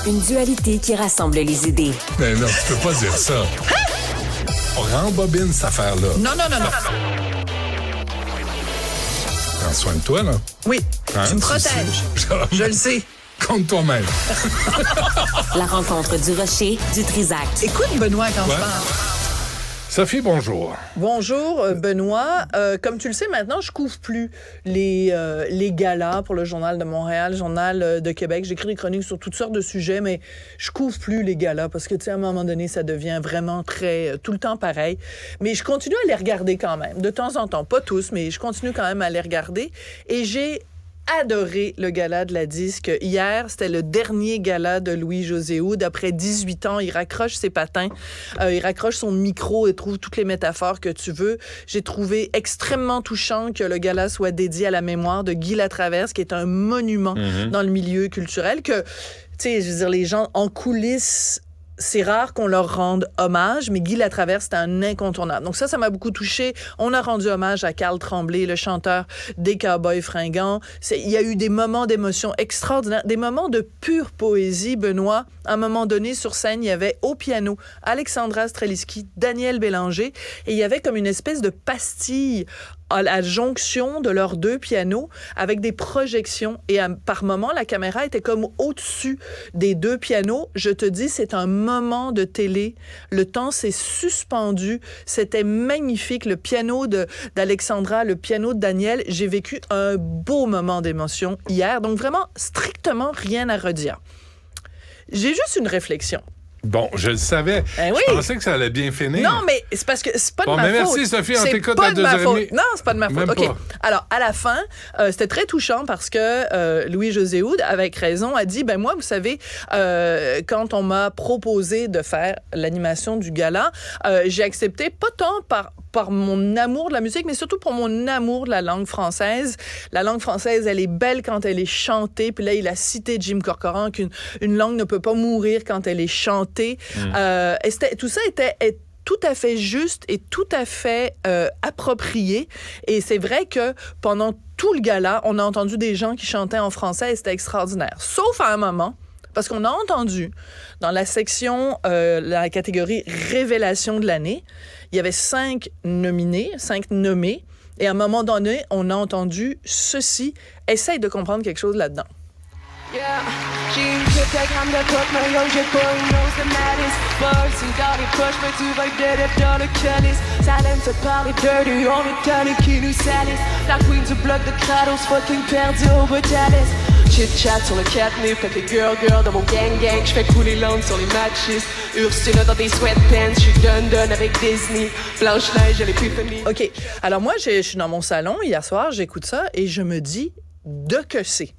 Une dualité qui rassemble les idées. Mais non, tu peux pas dire ça. On rembobine cette affaire-là. Non. Prends soin de toi, là. Oui, Hein, tu me tu protèges. sais. Je le sais. Compte toi-même. La rencontre du rocher du Trisac. Écoute, Benoît, quand Ouais. je parle. Sophie, bonjour. Bonjour, Benoît. Comme tu le sais, maintenant, je couvre plus les galas pour le Journal de Montréal, Journal de Québec. J'écris des chroniques sur toutes sortes de sujets, mais je couvre plus les galas parce que, tu sais, à un moment donné, ça devient vraiment très... tout le temps pareil. Mais je continue à les regarder quand même, de temps en temps. Pas tous, mais je continue quand même à les regarder. Et j'ai adoré le gala de la disque. Hier, c'était le dernier gala de Louis-José Hood. Après 18 ans, il raccroche ses patins, il raccroche son micro et trouve toutes les métaphores que tu veux. J'ai trouvé extrêmement touchant que le gala soit dédié à la mémoire de Guy Latraverse, qui est un monument dans le milieu culturel, que, tu sais, je veux dire, les gens en coulisses... C'est rare qu'on leur rende hommage, mais Guy Latraverse, c'était un incontournable. Donc ça m'a beaucoup touché. On a rendu hommage à Carl Tremblay, le chanteur des Cowboys fringants. Il y a eu des moments d'émotion extraordinaires, des moments de pure poésie, Benoît. À un moment donné, sur scène, il y avait au piano Alexandra Streliski, Daniel Bélanger, et il y avait comme une espèce de pastille à la jonction de leurs deux pianos avec des projections. Et par moments, la caméra était comme au-dessus des deux pianos. Je te dis, c'est un moment de télé. Le temps s'est suspendu. C'était magnifique. Le piano d'Alexandra, le piano de Daniel. J'ai vécu un beau moment d'émotion hier. Donc vraiment, strictement rien à redire. J'ai juste une réflexion. Bon, je le savais. Ben oui. Je pensais que ça allait bien finir. Non, mais c'est parce que c'est pas de Bon, ma mais faute. merci, Sophie, on C'est t'écoute pas à de ma 2h30. faute. Non, c'est pas de ma faute. Même OK. pas. Alors, à la fin, c'était très touchant parce que Louis-José Hood, avec raison, a dit, ben moi, vous savez, quand on m'a proposé de faire l'animation du gala, j'ai accepté, pas tant par mon amour de la musique, mais surtout pour mon amour de la langue française. La langue française, elle est belle quand elle est chantée. Puis là, il a cité Jim Corcoran qu'une langue ne peut pas mourir quand elle est chantée. Et tout ça était tout à fait juste et tout à fait approprié. Et c'est vrai que pendant tout le gala, on a entendu des gens qui chantaient en français et c'était extraordinaire. Sauf à un moment, parce qu'on a entendu dans la section, la catégorie Révélation de l'année, il y avait 5 nominés, 5 nommés. Et à un moment donné, on a entendu ceci. Essaye de comprendre quelque chose là-dedans. Yeah, Jean Kipek, I'm the cook, my young boy knows the madness. Birds and Dolly push me to my dead up dans le calice. Talent to parler dirty, on est tanné qui nous salisse. La queen du bloc de Kratos, fucking perdu au Botalis. Chit-chat sur le catnip, fait les girl dans mon gang, j'fais couler l'onde sur les matches. Ursula dans des sweatpants, j'suis done avec Disney. Blanche-Neige, elle est plus féminine. OK, alors moi, je suis dans mon salon hier soir, j'écoute ça et je me dis de que c'est.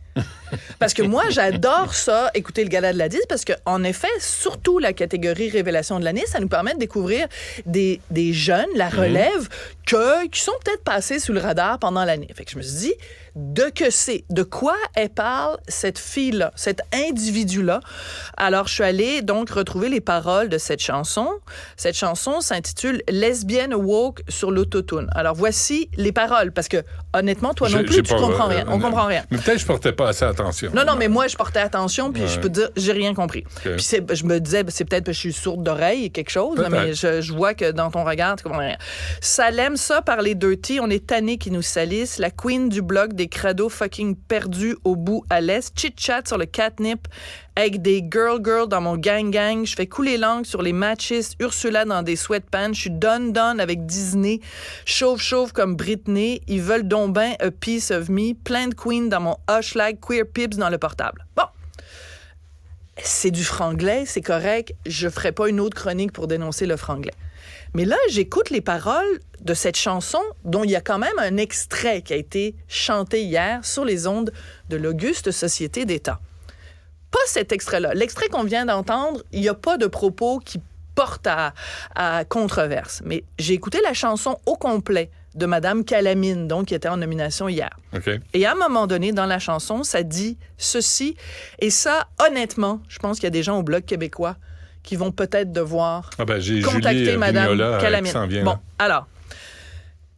Parce que moi, j'adore ça, écouter le gala de la 10, parce qu'en effet, surtout la catégorie Révélation de l'année, ça nous permet de découvrir des jeunes, la relève, qui sont peut-être passés sous le radar pendant l'année. Fait que je me suis dit, de quoi elle parle, cette fille-là, cet individu-là. Alors, je suis allée donc retrouver les paroles de cette chanson. Cette chanson s'intitule « Lesbienne woke sur l'autotune ». Alors, voici les paroles, parce que, honnêtement, toi non plus, tu comprends rien. On comprend rien. Mais peut-être que je portais pas assez attention. Non, mais moi, je portais attention, puis je peux te dire, j'ai rien compris. Okay. Puis je me disais, c'est peut-être parce que je suis sourde d'oreille, quelque chose, là, mais je vois que dans ton regard, tu comprends rien. Salem ça par les dirty, on est tanné qui nous salissent. La queen du bloc des crados fucking perdus au bout à l'est. Chit-chat sur le catnip avec des girl dans mon gang. Je fais couler l'angle sur les matches. Ursula dans des sweatpants. Je suis done avec Disney. Chauve comme Britney. Ils veulent donc ben a piece of me. Plein de queens dans mon hushlag. Queer pips dans le portable. Bon. C'est du franglais, c'est correct. Je ferai pas une autre chronique pour dénoncer le franglais. Mais là, j'écoute les paroles de cette chanson dont il y a quand même un extrait qui a été chanté hier sur les ondes de l'Auguste Société d'État. Pas cet extrait-là. L'extrait qu'on vient d'entendre, il n'y a pas de propos qui portent à controverse. Mais j'ai écouté la chanson au complet de Madame Calamine, donc, qui était en nomination hier. Okay. Et à un moment donné, dans la chanson, ça dit ceci. Et ça, honnêtement, je pense qu'il y a des gens au Bloc québécois qui vont peut-être devoir contacter Mme Calamine. Bon, alors,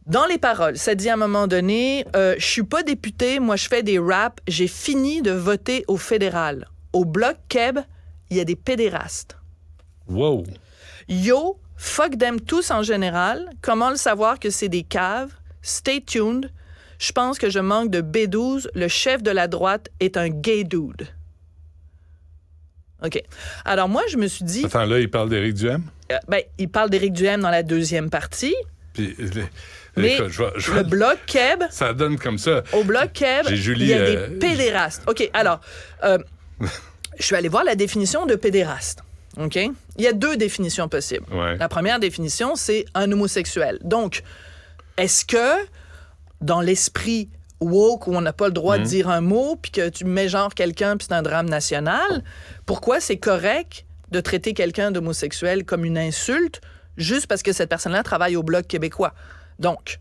dans les paroles, ça dit à un moment donné, je suis pas député, moi je fais des raps, j'ai fini de voter au fédéral. Au Bloc Québec, il y a des pédérastes. Wow. Yo, fuck them tous en général. Comment le savoir que c'est des caves? Stay tuned. Je pense que je manque de B12. Le chef de la droite est un gay dude. OK. Alors moi, je me suis dit... Attends, là, il parle d'Éric Duhem? Il parle d'Éric Duhem dans la deuxième partie. Puis, Mais écoute, le Bloc Québec... Ça donne comme ça. Au Bloc Québec, J'ai Julie, il y a des pédérastes. OK, alors, je suis allé voir la définition de pédéraste. OK? Il y a 2 définitions possibles. Ouais. La première définition, c'est un homosexuel. Donc, est-ce que, dans l'esprit woke, où on n'a pas le droit de dire un mot, puis que tu mets genre quelqu'un, puis c'est un drame national, pourquoi c'est correct de traiter quelqu'un d'homosexuel comme une insulte juste parce que cette personne-là travaille au Bloc québécois? Donc,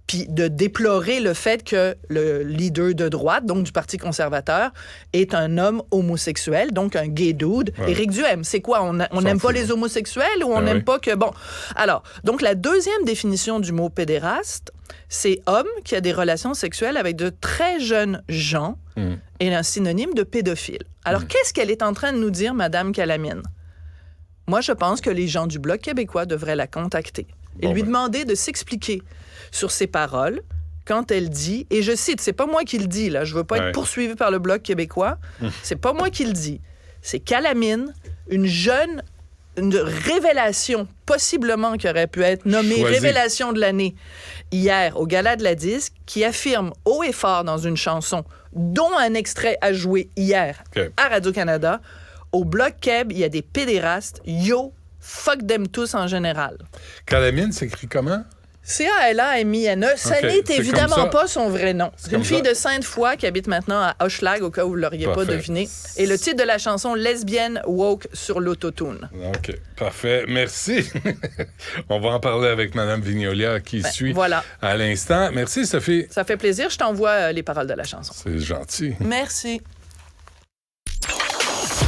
puis de déplorer le fait que le leader de droite, donc du Parti conservateur, est un homme homosexuel, donc un gay dude. Ouais. Éric Duhem, c'est quoi? On n'aime pas les homosexuels ou on n'aime pas que... Bon, alors, donc la deuxième définition du mot pédéraste, c'est homme qui a des relations sexuelles avec de très jeunes gens et un synonyme de pédophile. Alors, qu'est-ce qu'elle est en train de nous dire, Madame Calamine? Moi, je pense que les gens du Bloc québécois devraient la contacter et lui demander de s'expliquer sur ses paroles quand elle dit, et je cite, c'est pas moi qui le dis, là, je veux pas être poursuivi par le Bloc québécois, c'est pas moi qui le dis, c'est Calamine, une révélation, possiblement qui aurait pu être nommée Choisie. Révélation de l'année hier au Gala de la Disque, qui affirme haut et fort dans une chanson, dont un extrait a joué hier à Radio-Canada, au Bloc Québec, il y a des pédérastes, yo, fuck them tous en général. Calamine s'écrit comment? C-A-L-A-M-I-N-E. Ça OK, n'est c'est évidemment comme ça. pas son vrai nom. C'est une comme fille ça. de Sainte-Foy qui habite maintenant à Hochelag, au cas où vous ne l'auriez pas Parfait. deviné. Et le titre de la chanson, Lesbienne woke sur l'autotune. OK, parfait. Merci. On va en parler avec Mme Vignolière qui suit voilà. à l'instant. Merci, Sophie. Ça fait plaisir. Je t'envoie les paroles de la chanson. C'est gentil. Merci.